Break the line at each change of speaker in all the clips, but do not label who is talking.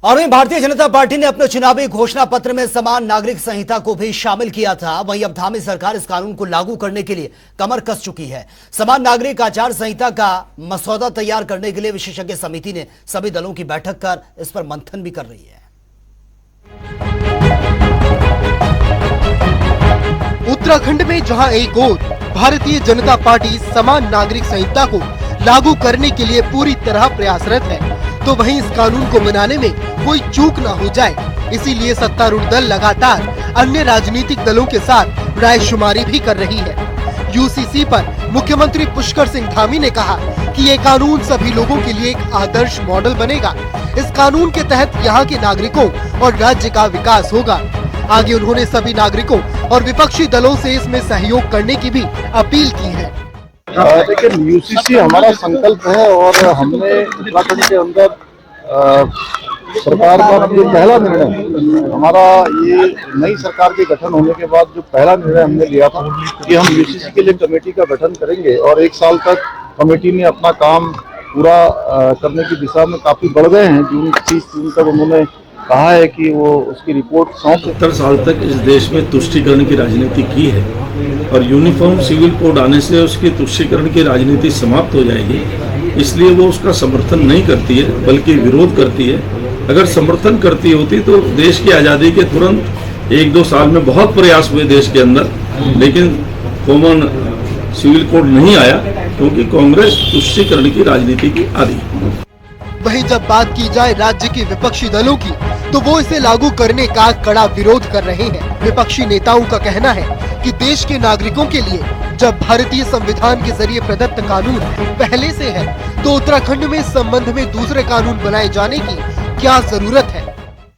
और वहीं भारतीय जनता पार्टी ने अपने चुनावी घोषणा पत्र में समान नागरिक संहिता को भी शामिल किया था। वहीं अब धामी सरकार इस कानून को लागू करने के लिए कमर कस चुकी है। समान नागरिक आचार संहिता का मसौदा तैयार करने के लिए विशेषज्ञ समिति ने सभी दलों की बैठक कर इस पर मंथन भी कर रही है।
उत्तराखंड में जहां एक ओर भारतीय जनता पार्टी समान नागरिक संहिता को लागू करने के लिए पूरी तरह प्रयासरत है, तो वहीं इस कानून को मनाने में कोई चूक न हो जाए, इसीलिए सत्तारूढ़ दल लगातार अन्य राजनीतिक दलों के साथ रायशुमारी भी कर रही है। यूसीसी पर मुख्यमंत्री पुष्कर सिंह धामी ने कहा कि ये कानून सभी लोगों के लिए एक आदर्श मॉडल बनेगा। इस कानून के तहत यहाँ के नागरिकों और राज्य का विकास होगा। आगे उन्होंने सभी नागरिकों और विपक्षी दलों से इसमें सहयोग करने की भी अपील की है।
लेकिन यूसीसी हमारा संकल्प है और हमने उत्तराखंड के अंदर सरकार का जो पहला निर्णय हमारा ये नई सरकार के गठन होने के बाद जो पहला निर्णय हमने लिया था कि हम यूसीसी के लिए कमेटी का गठन करेंगे और 1 साल तक कमेटी ने अपना काम पूरा करने की दिशा में काफी बढ़ गए हैं। जून 30 जून तक उन्होंने कहा है कि वो उसकी रिपोर्ट 70
साल तक इस देश में तुष्टीकरण की राजनीति की है और यूनिफॉर्म सिविल कोड आने से उसकी तुष्टीकरण की राजनीति समाप्त हो जाएगी। इसलिए वो उसका समर्थन नहीं करती है बल्कि विरोध करती है। अगर समर्थन करती होती तो देश की आज़ादी के तुरंत 1-2 साल में बहुत प्रयास हुए देश के अंदर, लेकिन कॉमन सिविल कोड नहीं आया क्योंकि कांग्रेस तुष्टीकरण की राजनीति की आदी।
वहीं जब बात की जाए राज्य के विपक्षी दलों की, तो वो इसे लागू करने का कड़ा विरोध कर रहे हैं। विपक्षी नेताओं का कहना है कि देश के नागरिकों के लिए जब भारतीय संविधान के जरिए प्रदत्त कानून पहले से है, तो उत्तराखंड में इस संबंध में दूसरे कानून बनाए जाने की क्या जरूरत है।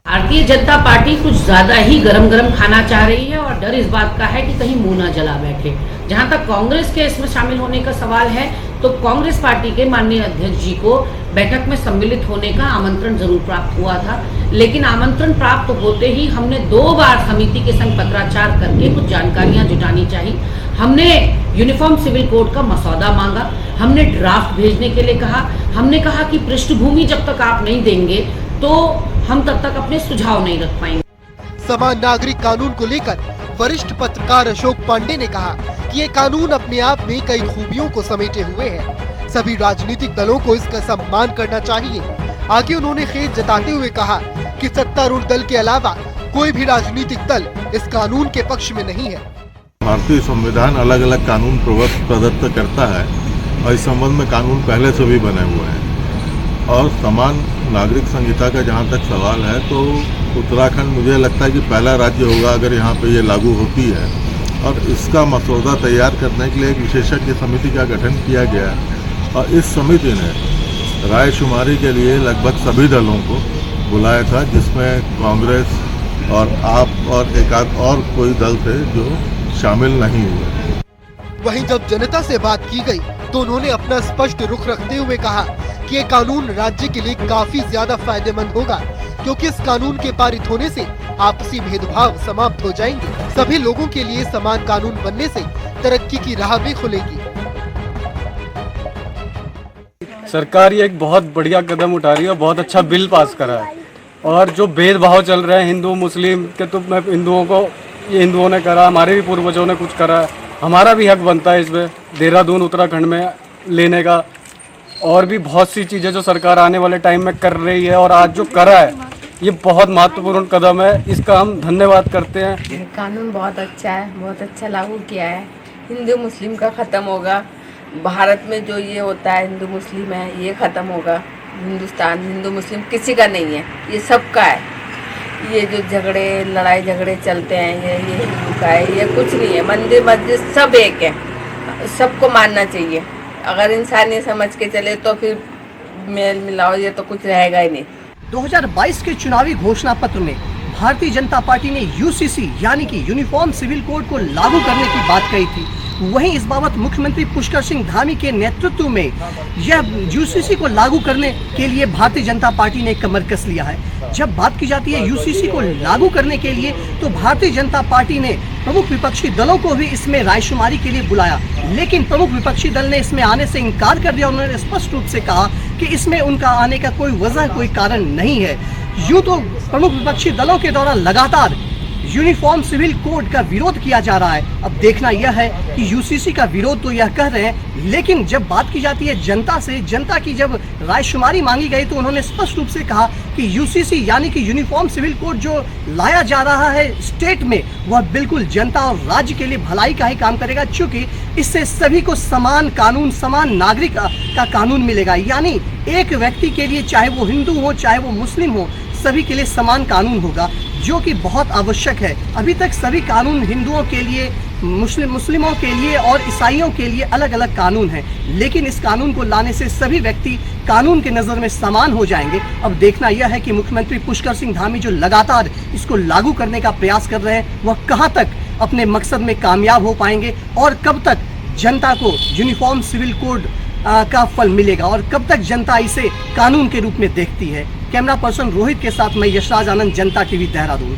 भारतीय जनता पार्टी कुछ ज्यादा ही गरम खाना चाह रही है और डर इस बात का है कि कहीं मुंह ना जला बैठे। जहां तक कांग्रेस के इसमें शामिल होने का सवाल है, तो कांग्रेस पार्टी के माननीय अध्यक्ष जी को बैठक में सम्मिलित होने का आमंत्रण जरूर प्राप्त हुआ था, लेकिन आमंत्रण प्राप्त होते ही हमने 2 बार समिति के संग पत्राचार करके कुछ जानकारियां जुटानी चाहिए। हमने यूनिफॉर्म सिविल कोड का मसौदा मांगा, हमने ड्राफ्ट भेजने के लिए कहा, हमने कहा कि पृष्ठभूमि जब तक आप नहीं देंगे तो हम तब तक अपने सुझाव नहीं रख पाएंगे।
समान नागरिक कानून को लेकर वरिष्ठ पत्रकार अशोक पांडे ने कहा कि ये कानून अपने आप में कई खूबियों को समेटे हुए है। सभी राजनीतिक दलों को इसका सम्मान करना चाहिए। आगे उन्होंने खेद जताते हुए कहा कि सत्तारूढ़ दल के अलावा कोई भी राजनीतिक दल इस कानून के पक्ष में नहीं है।
भारतीय संविधान अलग अलग कानून प्रदत्त करता है और इस संबंध में कानून पहले से भी बने हुए हैं। और समान नागरिक संहिता का जहाँ तक सवाल है, तो उत्तराखंड मुझे लगता है कि पहला राज्य होगा अगर यहाँ पे ये लागू होती है। और इसका मसौदा तैयार करने के लिए एक विशेषज्ञ समिति का गठन किया गया और इस समिति ने रायशुमारी के लिए लगभग सभी दलों को बुलाया था, जिसमें कांग्रेस और आप और एक आध और कोई दल थे जो शामिल नहीं हुए।
वहीं जब जनता से बात की गई तो उन्होंने अपना स्पष्ट रुख रखते हुए कहा कि ये कानून राज्य के लिए काफी ज्यादा फायदेमंद होगा, क्योंकि इस कानून के पारित होने से आपसी भेदभाव समाप्त हो जाएंगे। सभी लोगों के लिए समान कानून बनने से तरक्की की राह भी खुलेगी।
सरकार ये एक बहुत बढ़िया कदम उठा रही है, बहुत अच्छा बिल पास करा है। और जो भेदभाव चल रहे हैं हिंदू मुस्लिम के, तो मैं हिंदुओं को, ये हिंदुओं ने करा, हमारे भी पूर्वजों ने कुछ करा, हमारा भी हक बनता है इसमें देहरादून उत्तराखंड में लेने का। और भी बहुत सी चीज़ें जो सरकार आने वाले टाइम में कर रही है और आज जो करा है, ये बहुत महत्वपूर्ण कदम है। इसका हम धन्यवाद करते हैं।
कानून बहुत अच्छा है, बहुत अच्छा लागू किया है। हिंदू मुस्लिम का ख़त्म होगा। भारत में जो ये होता है हिंदू मुस्लिम है, ये ख़त्म होगा। हिंदुस्तान हिंदू मुस्लिम किसी का नहीं है, ये सबका है। ये जो झगड़े लड़ाई झगड़े चलते हैं, ये हिंदू का है, ये कुछ नहीं है। मंदिर मस्जिद सब एक है, सबको मानना चाहिए। अगर इंसान ये समझ के चले तो फिर मेल मिलाओ ये तो कुछ रहेगा ही नहीं।
2022 के चुनावी घोषणा पत्र में भारतीय जनता पार्टी ने यूसीसी यानी कि यूनिफॉर्म सिविल कोड को लागू करने की बात कही थी। वहीं इस बाबत मुख्यमंत्री पुष्कर सिंह धामी के नेतृत्व में यह यूसीसी को लागू करने के लिए भारतीय जनता पार्टी ने कमर कस लिया है। जब बात की जाती है यूसीसी को लागू करने के लिए, तो भारतीय जनता पार्टी ने प्रमुख विपक्षी दलों को भी इसमें रायशुमारी के लिए बुलाया, लेकिन प्रमुख विपक्षी दल ने इसमें आने से इनकार कर दिया। उन्होंने स्पष्ट रूप से कहा कि इसमें उनका आने का कोई वजह, कोई कारण नहीं है। यूं तो प्रमुख विपक्षी दलों के द्वारा लगातार यूनिफॉर्म सिविल कोड का विरोध किया जा रहा है। अब देखना यह है कि यूसीसी का विरोध तो यह कह रहे हैं, लेकिन जब बात की जाती है जनता से, जनता की जब रायशुमारी मांगी गई तो उन्होंने स्पष्ट रूप से कहा कि यूसीसी यानी कि यूनिफॉर्म सिविल कोड जो लाया जा रहा है स्टेट में, वह बिल्कुल जनता और राज्य के लिए भलाई का ही काम करेगा, क्योंकि इससे सभी को समान कानून, समान नागरिक का कानून मिलेगा। यानी एक व्यक्ति के लिए, चाहे वो हिंदू हो चाहे वो मुस्लिम हो, सभी के लिए समान कानून होगा, जो कि बहुत आवश्यक है। अभी तक सभी कानून हिंदुओं के लिए, मुस्लिमों के लिए और ईसाइयों के लिए अलग अलग कानून हैं, लेकिन इस कानून को लाने से सभी व्यक्ति कानून के नज़र में समान हो जाएंगे। अब देखना यह है कि मुख्यमंत्री पुष्कर सिंह धामी जो लगातार इसको लागू करने का प्रयास कर रहे हैं, वह कहां तक अपने मकसद में कामयाब हो पाएंगे और कब तक जनता को यूनिफॉर्म सिविल कोड का फल मिलेगा और कब तक जनता इसे कानून के रूप में देखती है। कैमरा पर्सन रोहित के साथ मैं यशराज आनंद, जनता टीवी, देहरादून।